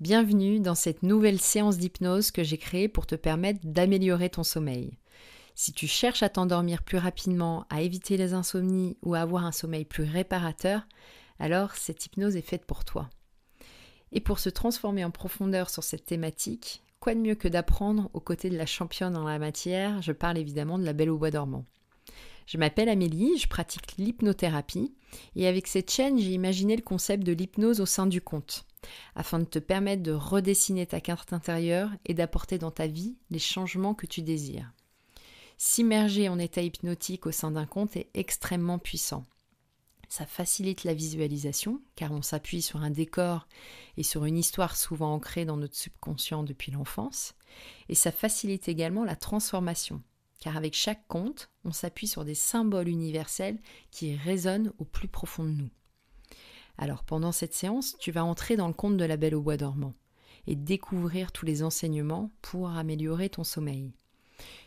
Bienvenue dans cette nouvelle séance d'hypnose que j'ai créée pour te permettre d'améliorer ton sommeil. Si tu cherches à t'endormir plus rapidement, à éviter les insomnies ou à avoir un sommeil plus réparateur, alors cette hypnose est faite pour toi. Et pour se transformer en profondeur sur cette thématique, quoi de mieux que d'apprendre aux côtés de la championne en la matière, je parle évidemment de la Belle au bois dormant. Je m'appelle Amélie, je pratique l'hypnothérapie et avec cette chaîne, j'ai imaginé le concept de l'hypnose au sein du conte, afin de te permettre de redessiner ta carte intérieure et d'apporter dans ta vie les changements que tu désires. S'immerger en état hypnotique au sein d'un conte est extrêmement puissant. Ça facilite la visualisation, car on s'appuie sur un décor et sur une histoire souvent ancrée dans notre subconscient depuis l'enfance, et ça facilite également la transformation. Car avec chaque conte, on s'appuie sur des symboles universels qui résonnent au plus profond de nous. Alors pendant cette séance, tu vas entrer dans le conte de la Belle au bois dormant et découvrir tous les enseignements pour améliorer ton sommeil.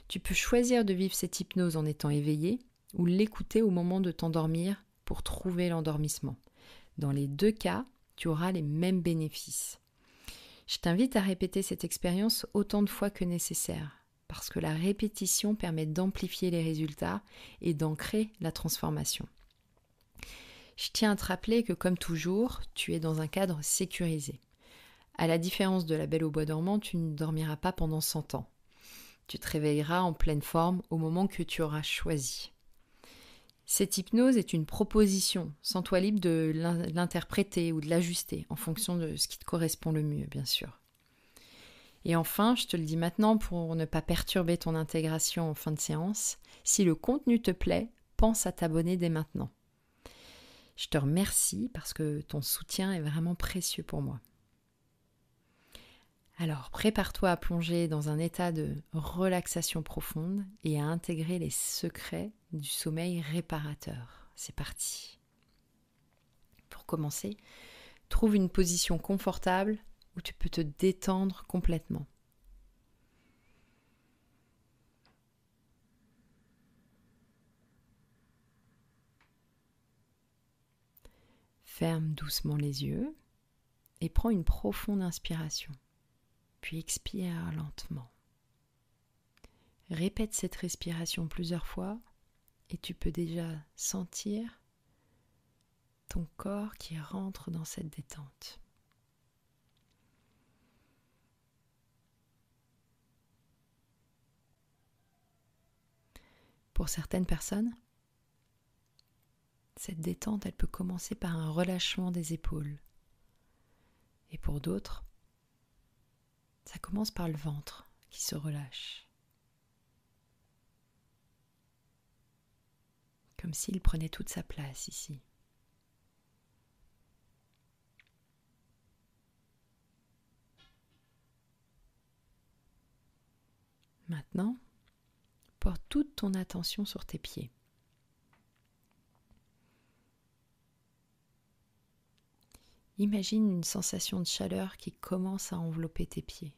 Tu peux choisir de vivre cette hypnose en étant éveillé ou l'écouter au moment de t'endormir pour trouver l'endormissement. Dans les deux cas, tu auras les mêmes bénéfices. Je t'invite à répéter cette expérience autant de fois que nécessaire, parce que la répétition permet d'amplifier les résultats et d'ancrer la transformation. Je tiens à te rappeler que, comme toujours, tu es dans un cadre sécurisé. À la différence de la Belle au bois dormant, tu ne dormiras pas pendant 100 ans. Tu te réveilleras en pleine forme au moment que tu auras choisi. Cette hypnose est une proposition, sens-toi libre de l'interpréter ou de l'ajuster en fonction de ce qui te correspond le mieux, bien sûr. Et enfin, je te le dis maintenant pour ne pas perturber ton intégration en fin de séance, si le contenu te plaît, pense à t'abonner dès maintenant. Je te remercie parce que ton soutien est vraiment précieux pour moi. Alors, prépare-toi à plonger dans un état de relaxation profonde et à intégrer les secrets du sommeil réparateur. C'est parti. Pour commencer, trouve une position confortable où tu peux te détendre complètement. Ferme doucement les yeux et prends une profonde inspiration, puis expire lentement. Répète cette respiration plusieurs fois et tu peux déjà sentir ton corps qui rentre dans cette détente. Pour certaines personnes, cette détente, elle peut commencer par un relâchement des épaules. Et pour d'autres, ça commence par le ventre qui se relâche. Comme s'il prenait toute sa place ici. Maintenant, porte toute ton attention sur tes pieds. Imagine une sensation de chaleur qui commence à envelopper tes pieds.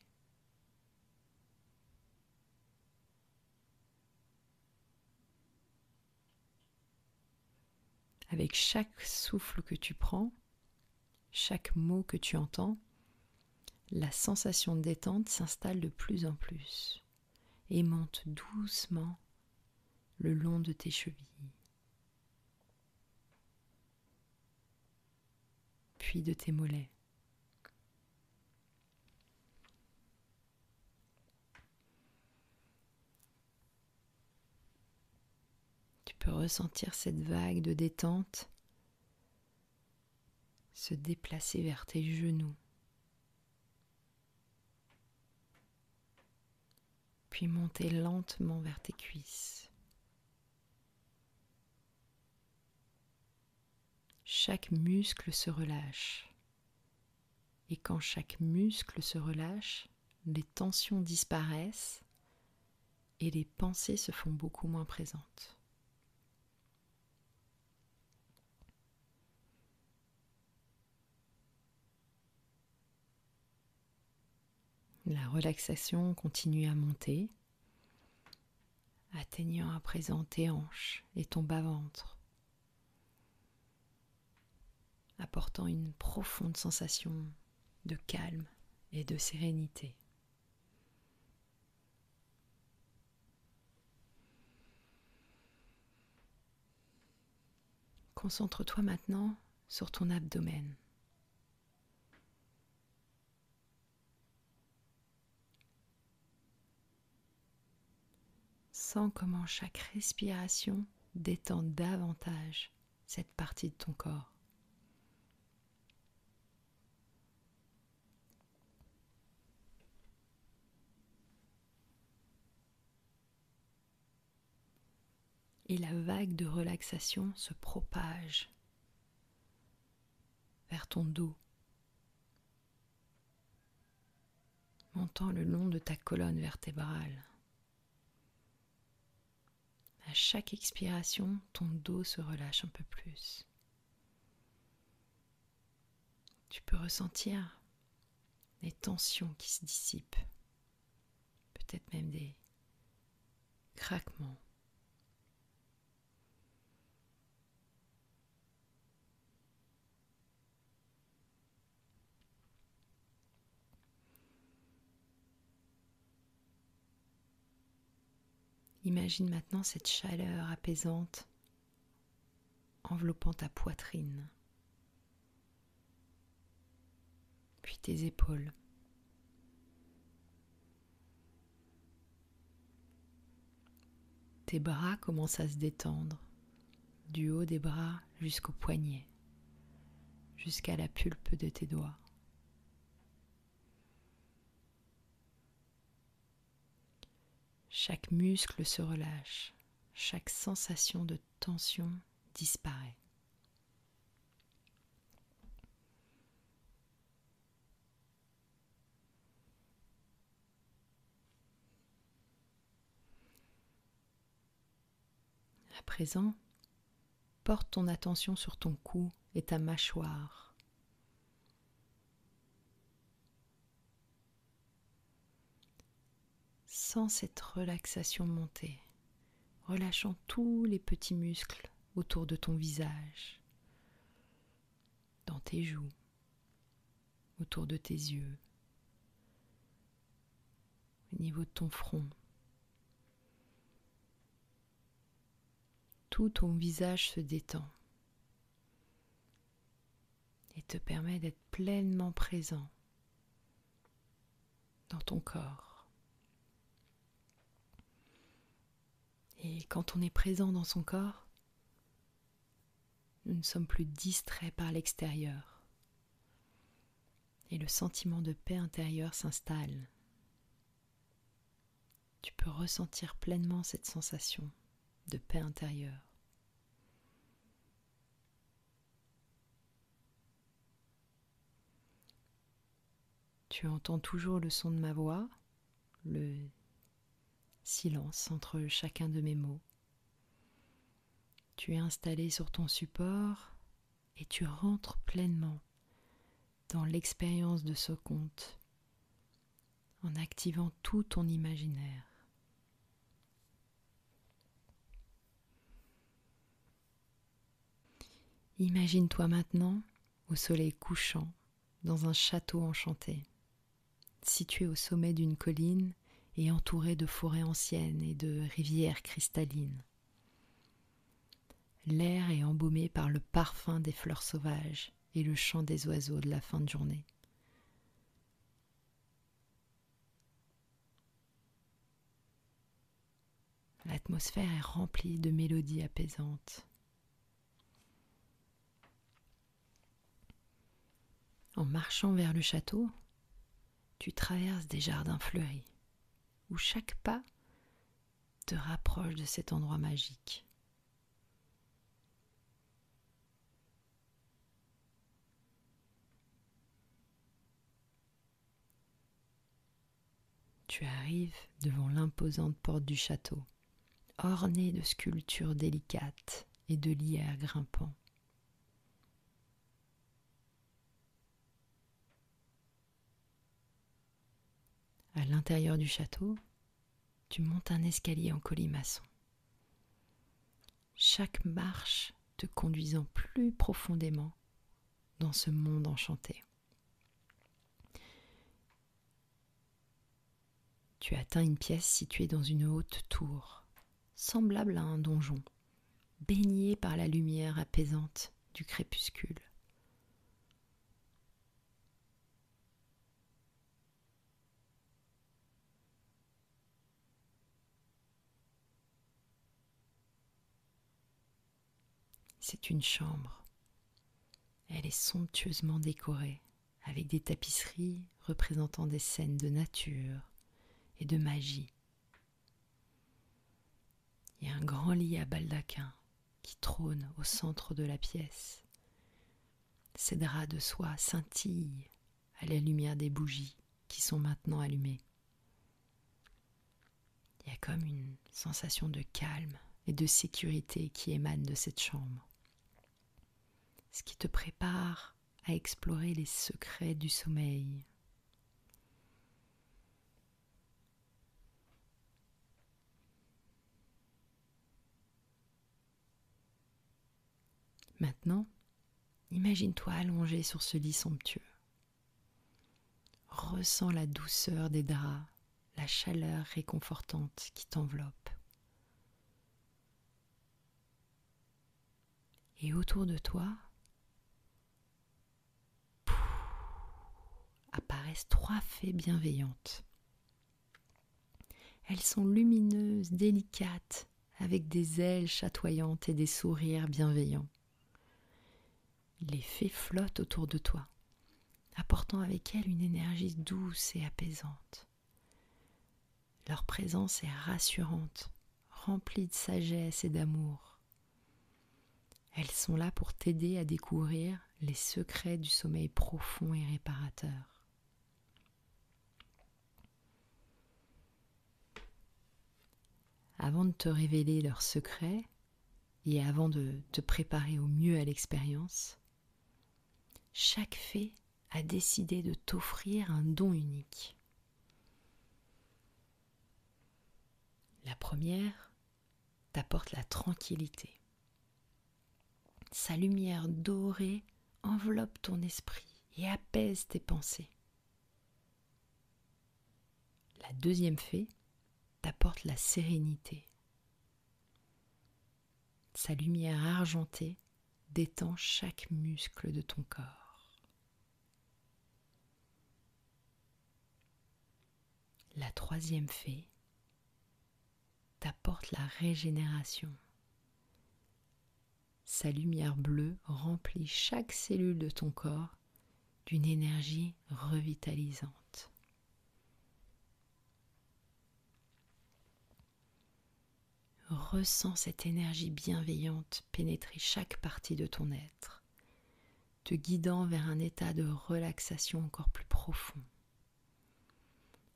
Avec chaque souffle que tu prends, chaque mot que tu entends, la sensation de détente s'installe de plus en plus et monte doucement le long de tes chevilles, puis de tes mollets. Tu peux ressentir cette vague de détente se déplacer vers tes genoux, puis monter lentement vers tes cuisses. Chaque muscle se relâche. Et quand chaque muscle se relâche, les tensions disparaissent et les pensées se font beaucoup moins présentes. La relaxation continue à monter, atteignant à présent tes hanches et ton bas-ventre, apportant une profonde sensation de calme et de sérénité. Concentre-toi maintenant sur ton abdomen. Sens comment chaque respiration détend davantage cette partie de ton corps. Et la vague de relaxation se propage vers ton dos, montant le long de ta colonne vertébrale. À chaque expiration, ton dos se relâche un peu plus. Tu peux ressentir des tensions qui se dissipent, peut-être même des craquements. Imagine maintenant cette chaleur apaisante enveloppant ta poitrine, puis tes épaules. Tes bras commencent à se détendre, du haut des bras jusqu'aux poignets, jusqu'à la pulpe de tes doigts. Chaque muscle se relâche, chaque sensation de tension disparaît. À présent, porte ton attention sur ton cou et ta mâchoire. Sens cette relaxation monter, relâchant tous les petits muscles autour de ton visage, dans tes joues, autour de tes yeux, au niveau de ton front. Tout ton visage se détend et te permet d'être pleinement présent dans ton corps. Et quand on est présent dans son corps, nous ne sommes plus distraits par l'extérieur. Et le sentiment de paix intérieure s'installe. Tu peux ressentir pleinement cette sensation de paix intérieure. Tu entends toujours le son de ma voix, le silence entre chacun de mes mots. Tu es installé sur ton support et tu rentres pleinement dans l'expérience de ce conte en activant tout ton imaginaire. Imagine-toi maintenant au soleil couchant dans un château enchanté, situé au sommet d'une colline et entouré de forêts anciennes et de rivières cristallines. L'air est embaumé par le parfum des fleurs sauvages et le chant des oiseaux de la fin de journée. L'atmosphère est remplie de mélodies apaisantes. En marchant vers le château, tu traverses des jardins fleuris, où chaque pas te rapproche de cet endroit magique. Tu arrives devant l'imposante porte du château, ornée de sculptures délicates et de lierres grimpants. À l'intérieur du château, tu montes un escalier en colimaçon. Chaque marche te conduisant plus profondément dans ce monde enchanté. Tu atteins une pièce située dans une haute tour, semblable à un donjon, baignée par la lumière apaisante du crépuscule. C'est une chambre. Elle est somptueusement décorée, avec des tapisseries représentant des scènes de nature et de magie. Il y a un grand lit à baldaquin qui trône au centre de la pièce. Ses draps de soie scintillent à la lumière des bougies qui sont maintenant allumées. Il y a comme une sensation de calme et de sécurité qui émane de cette chambre, ce qui te prépare à explorer les secrets du sommeil. Maintenant, imagine-toi allongé sur ce lit somptueux. Ressens la douceur des draps, la chaleur réconfortante qui t'enveloppe. Et autour de toi, apparaissent 3 fées bienveillantes. Elles sont lumineuses, délicates, avec des ailes chatoyantes et des sourires bienveillants. Les fées flottent autour de toi, apportant avec elles une énergie douce et apaisante. Leur présence est rassurante, remplie de sagesse et d'amour. Elles sont là pour t'aider à découvrir les secrets du sommeil profond et réparateur. Avant de te révéler leurs secrets et avant de te préparer au mieux à l'expérience, chaque fée a décidé de t'offrir un don unique. La première t'apporte la tranquillité. Sa lumière dorée enveloppe ton esprit et apaise tes pensées. La deuxième fée t'apporte la sérénité. Sa lumière argentée détend chaque muscle de ton corps. La troisième fée t'apporte la régénération. Sa lumière bleue remplit chaque cellule de ton corps d'une énergie revitalisante. Ressens cette énergie bienveillante pénétrer chaque partie de ton être, te guidant vers un état de relaxation encore plus profond.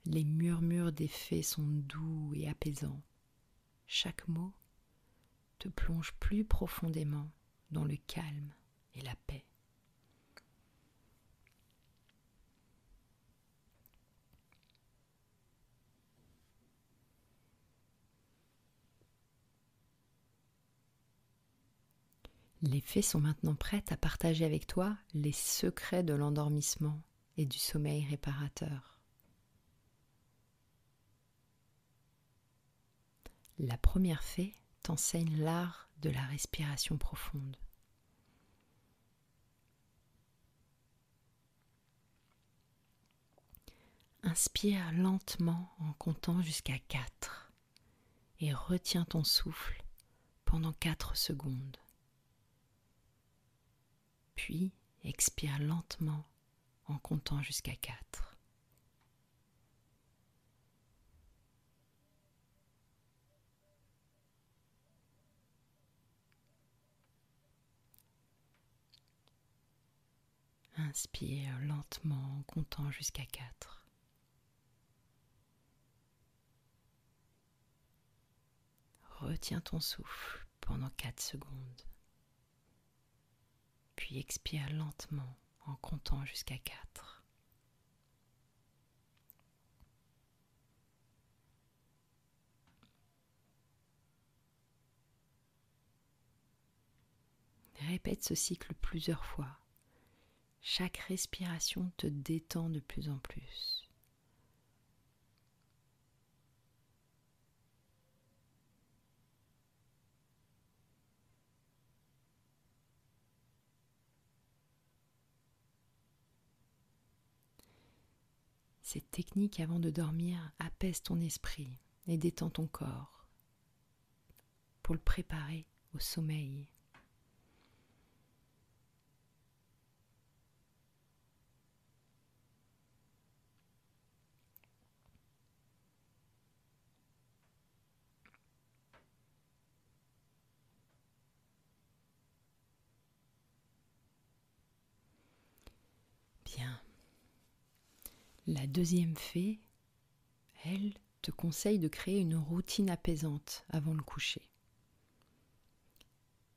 Les murmures des fées sont doux et apaisants. Chaque mot te plonge plus profondément dans le calme et la paix. Les fées sont maintenant prêtes à partager avec toi les secrets de l'endormissement et du sommeil réparateur. La première fée t'enseigne l'art de la respiration profonde. Inspire lentement en comptant jusqu'à 4 et retiens ton souffle pendant 4 secondes. Puis expire lentement en comptant jusqu'à 4. Inspire lentement en comptant jusqu'à 4. Retiens ton souffle pendant 4 secondes. Puis expire lentement en comptant jusqu'à 4. Répète ce cycle plusieurs fois. Chaque respiration te détend de plus en plus. Cette technique avant de dormir apaise ton esprit et détend ton corps pour le préparer au sommeil. Bien. La deuxième fée, elle, te conseille de créer une routine apaisante avant le coucher.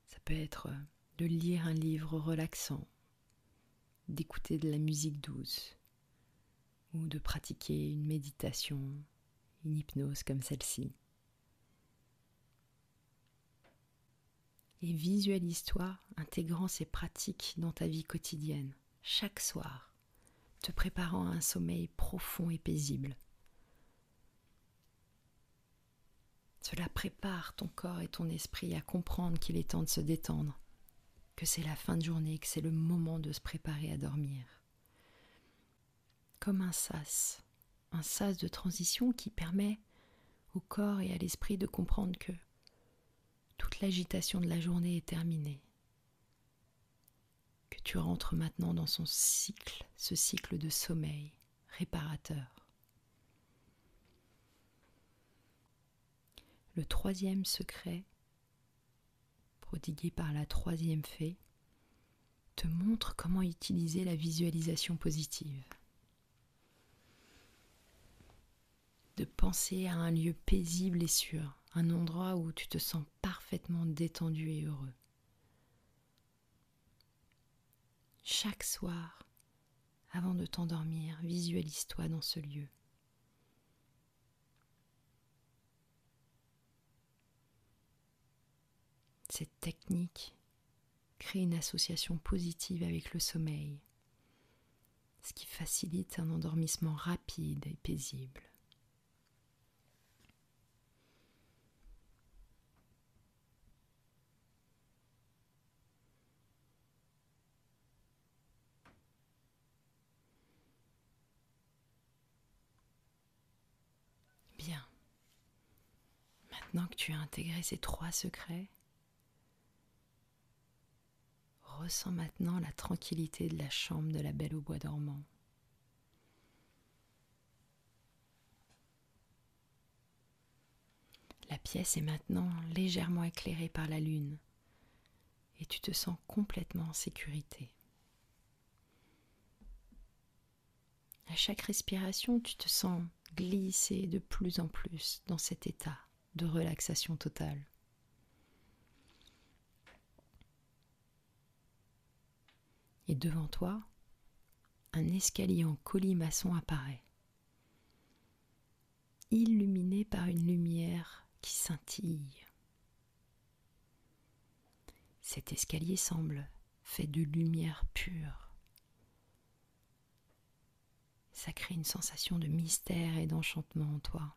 Ça peut être de lire un livre relaxant, d'écouter de la musique douce ou de pratiquer une méditation, une hypnose comme celle-ci. Et visualise-toi intégrant ces pratiques dans ta vie quotidienne, chaque soir, te préparant à un sommeil profond et paisible. Cela prépare ton corps et ton esprit à comprendre qu'il est temps de se détendre, que c'est la fin de journée, que c'est le moment de se préparer à dormir. Comme un sas de transition qui permet au corps et à l'esprit de comprendre que toute l'agitation de la journée est terminée, que tu rentres maintenant dans ce cycle de sommeil réparateur. Le troisième secret, prodigué par la troisième fée, te montre comment utiliser la visualisation positive. De penser à un lieu paisible et sûr, un endroit où tu te sens parfaitement détendu et heureux. Chaque soir, avant de t'endormir, visualise-toi dans ce lieu. Cette technique crée une association positive avec le sommeil, ce qui facilite un endormissement rapide et paisible. Bien. Maintenant que tu as intégré ces 3 secrets, ressens maintenant la tranquillité de la chambre de la Belle au bois dormant. La pièce est maintenant légèrement éclairée par la lune et tu te sens complètement en sécurité. À chaque respiration, tu te sens glisser de plus en plus dans cet état de relaxation totale. Et devant toi, un escalier en colimaçon apparaît, illuminé par une lumière qui scintille. Cet escalier semble fait de lumière pure. Ça crée une sensation de mystère et d'enchantement en toi.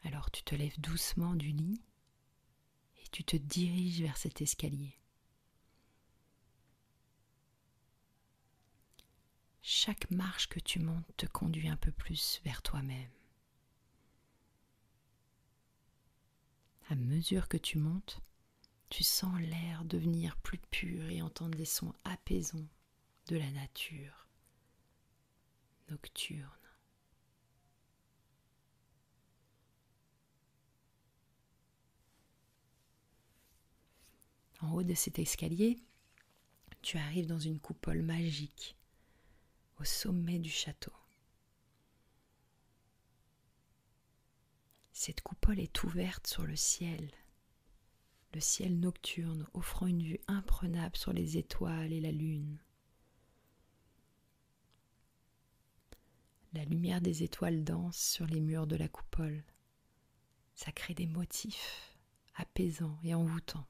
Alors tu te lèves doucement du lit et tu te diriges vers cet escalier. Chaque marche que tu montes te conduit un peu plus vers toi-même. À mesure que tu montes, tu sens l'air devenir plus pur et entendre des sons apaisants de la nature nocturne. En haut de cet escalier, tu arrives dans une coupole magique au sommet du château. Cette coupole est ouverte sur le ciel nocturne, offrant une vue imprenable sur les étoiles et la lune. La lumière des étoiles danse sur les murs de la coupole. Ça crée des motifs apaisants et envoûtants.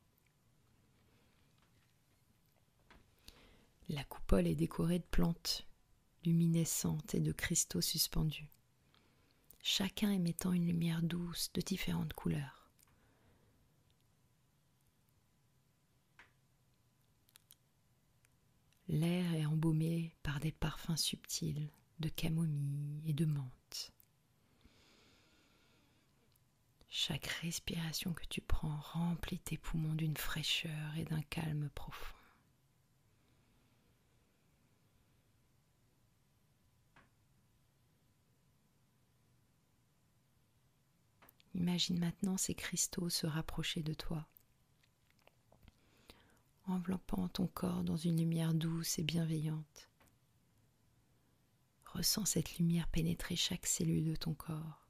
La coupole est décorée de plantes luminescentes et de cristaux suspendus, chacun émettant une lumière douce de différentes couleurs. L'air est embaumé par par des parfums subtils de camomille et de menthe. Chaque respiration que tu prends remplit tes poumons d'une fraîcheur et d'un calme profond. Imagine maintenant ces cristaux se rapprocher de toi, enveloppant ton corps dans une lumière douce et bienveillante. Ressens cette lumière pénétrer chaque cellule de ton corps,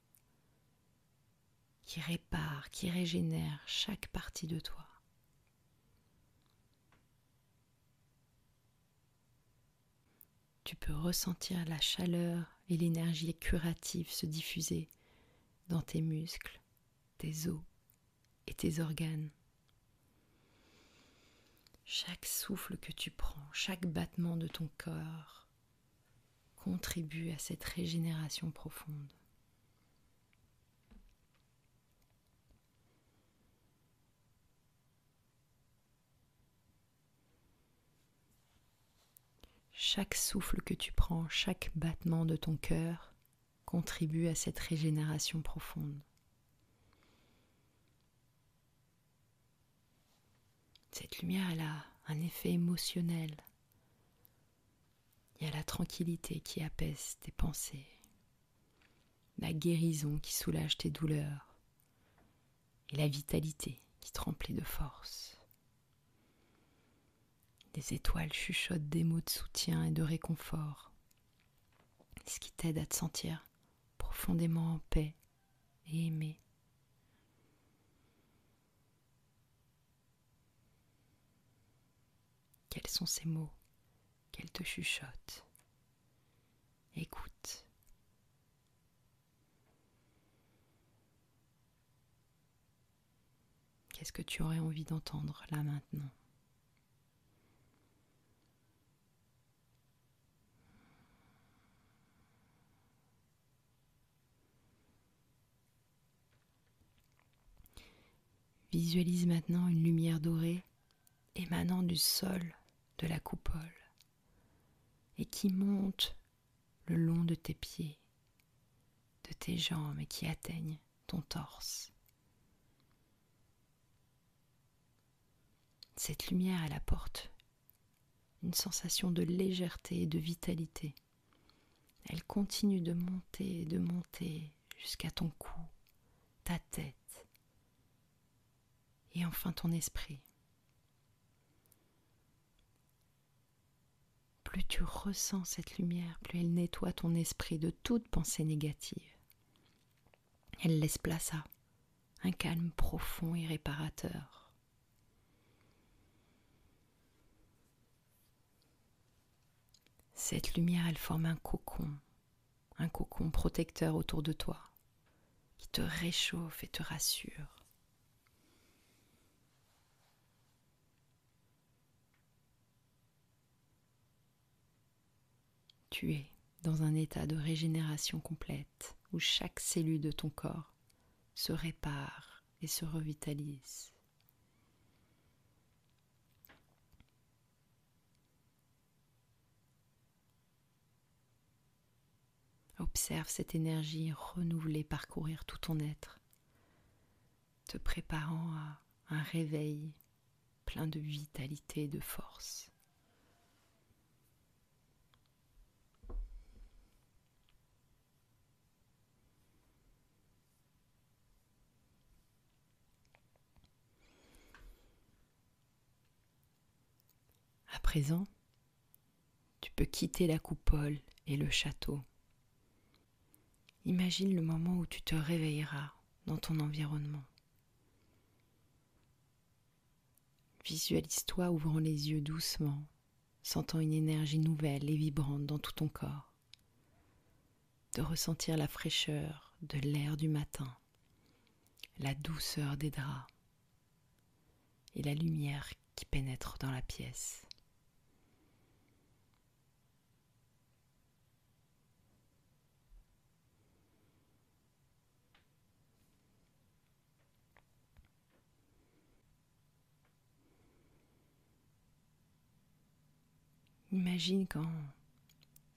qui répare, qui régénère chaque partie de toi. Tu peux ressentir la chaleur et l'énergie curative se diffuser dans tes muscles, tes os et tes organes. Chaque souffle que tu prends, chaque battement de ton corps contribue à cette régénération profonde. Chaque souffle que tu prends, chaque battement de ton cœur contribue à cette régénération profonde. Cette lumière, elle a un effet émotionnel. Il y a la tranquillité qui apaise tes pensées, la guérison qui soulage tes douleurs et la vitalité qui te remplit de force. Les étoiles chuchotent des mots de soutien et de réconfort, ce qui t'aide à te sentir profondément en paix et aimé. Quels sont ces mots qu'elle te chuchote? Écoute. Qu'est-ce que tu aurais envie d'entendre là maintenant? Visualise maintenant une lumière dorée émanant du sol de la coupole et qui monte le long de tes pieds, de tes jambes et qui atteignent ton torse. Cette lumière, elle apporte une sensation de légèreté et de vitalité. Elle continue de monter jusqu'à ton cou, ta tête et enfin ton esprit. Plus tu ressens cette lumière, plus elle nettoie ton esprit de toute pensée négative. Elle laisse place à un calme profond et réparateur. Cette lumière, elle forme un cocon protecteur autour de toi, qui te réchauffe et te rassure. Tu es dans un état de régénération complète où chaque cellule de ton corps se répare et se revitalise. Observe cette énergie renouvelée parcourir tout ton être, te préparant à un réveil plein de vitalité et de force. À présent, tu peux quitter la coupole et le château. Imagine le moment où tu te réveilleras dans ton environnement. Visualise-toi ouvrant les yeux doucement, sentant une énergie nouvelle et vibrante dans tout ton corps. De ressentir la fraîcheur de l'air du matin, la douceur des draps et la lumière qui pénètre dans la pièce. Imagine quand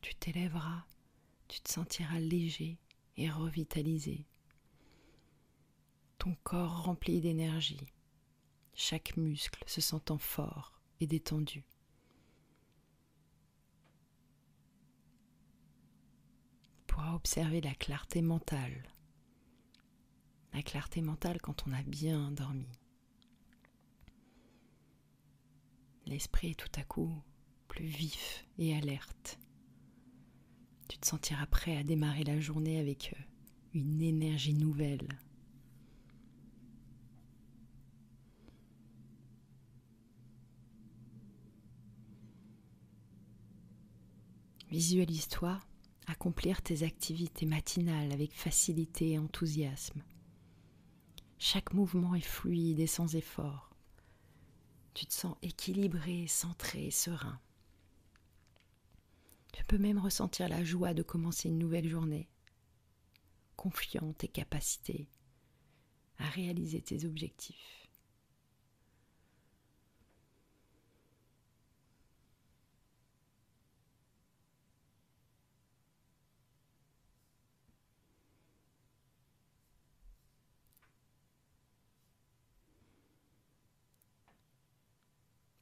Tu t'élèveras, tu te sentiras léger et revitalisé. Ton corps rempli d'énergie, chaque muscle se sentant fort et détendu. Tu pourras observer la clarté mentale. La clarté mentale quand on a bien dormi. L'esprit est tout à coup plus vif et alerte. Tu te sentiras prêt à démarrer la journée avec une énergie nouvelle. Visualise-toi accomplir tes activités matinales avec facilité et enthousiasme. Chaque mouvement est fluide et sans effort. Tu te sens équilibré, centré et serein. Tu peux même ressentir la joie de commencer une nouvelle journée, confiant en tes capacités à réaliser tes objectifs.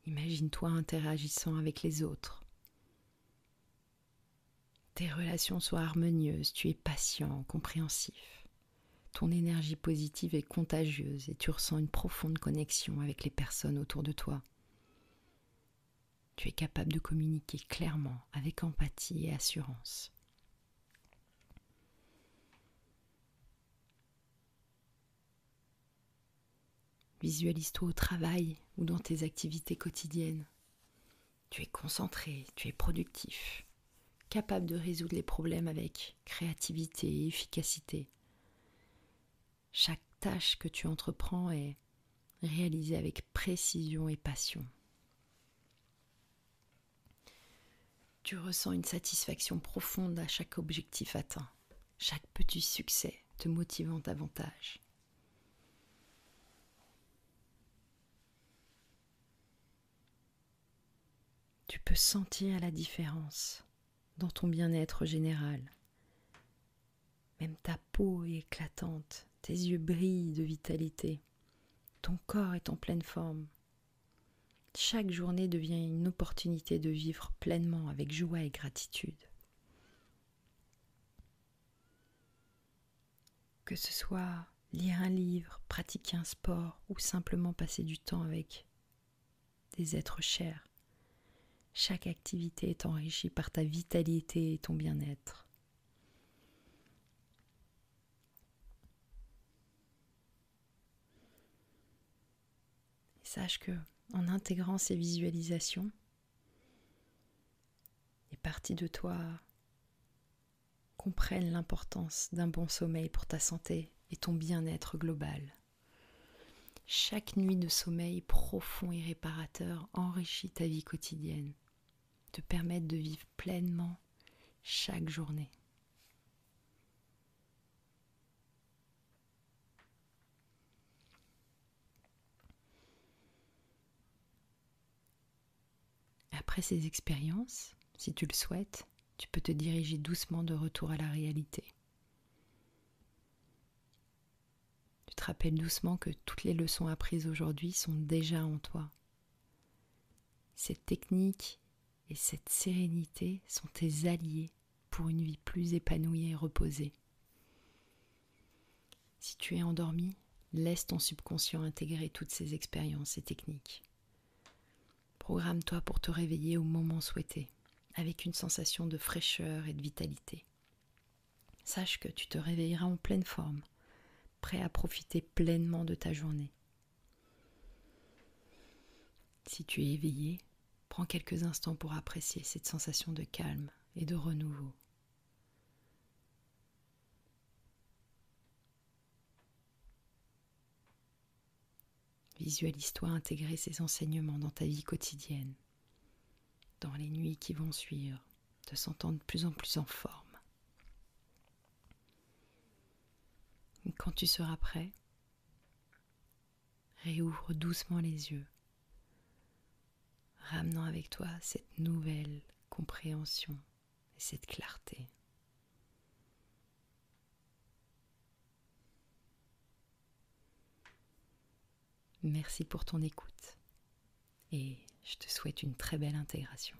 Imagine-toi interagissant avec les autres. Tes relations sont harmonieuses, tu es patient, compréhensif. Ton énergie positive est contagieuse et tu ressens une profonde connexion avec les personnes autour de toi. Tu es capable de communiquer clairement, avec empathie et assurance. Visualise-toi au travail ou dans tes activités quotidiennes. Tu es concentré, tu es productif, capable de résoudre les problèmes avec créativité et efficacité. Chaque tâche que tu entreprends est réalisée avec précision et passion. Tu ressens une satisfaction profonde à chaque objectif atteint, chaque petit succès te motivant davantage. Tu peux sentir la différence dans ton bien-être général. Même ta peau est éclatante, tes yeux brillent de vitalité, ton corps est en pleine forme. Chaque journée devient une opportunité de vivre pleinement avec joie et gratitude. Que ce soit lire un livre, pratiquer un sport ou simplement passer du temps avec des êtres chers, chaque activité est enrichie par ta vitalité et ton bien-être. Et sache que, en intégrant ces visualisations, les parties de toi comprennent l'importance d'un bon sommeil pour ta santé et ton bien-être global. Chaque nuit de sommeil profond et réparateur enrichit ta vie quotidienne, te permet de vivre pleinement chaque journée. Après ces expériences, si tu le souhaites, tu peux te diriger doucement de retour à la réalité. Tu te rappelles doucement que toutes les leçons apprises aujourd'hui sont déjà en toi. Cette technique et cette sérénité sont tes alliés pour une vie plus épanouie et reposée. Si tu es endormi, laisse ton subconscient intégrer toutes ces expériences et techniques. Programme-toi pour te réveiller au moment souhaité, avec une sensation de fraîcheur et de vitalité. Sache que tu te réveilleras en pleine forme, prêt à profiter pleinement de ta journée. Si tu es éveillé, prends quelques instants pour apprécier cette sensation de calme et de renouveau. Visualise-toi intégrer ces enseignements dans ta vie quotidienne, dans les nuits qui vont suivre, te sentant de plus en plus en forme. Et quand tu seras prêt, réouvre doucement les yeux, ramenant avec toi cette nouvelle compréhension et cette clarté. Merci pour ton écoute et je te souhaite une très belle intégration.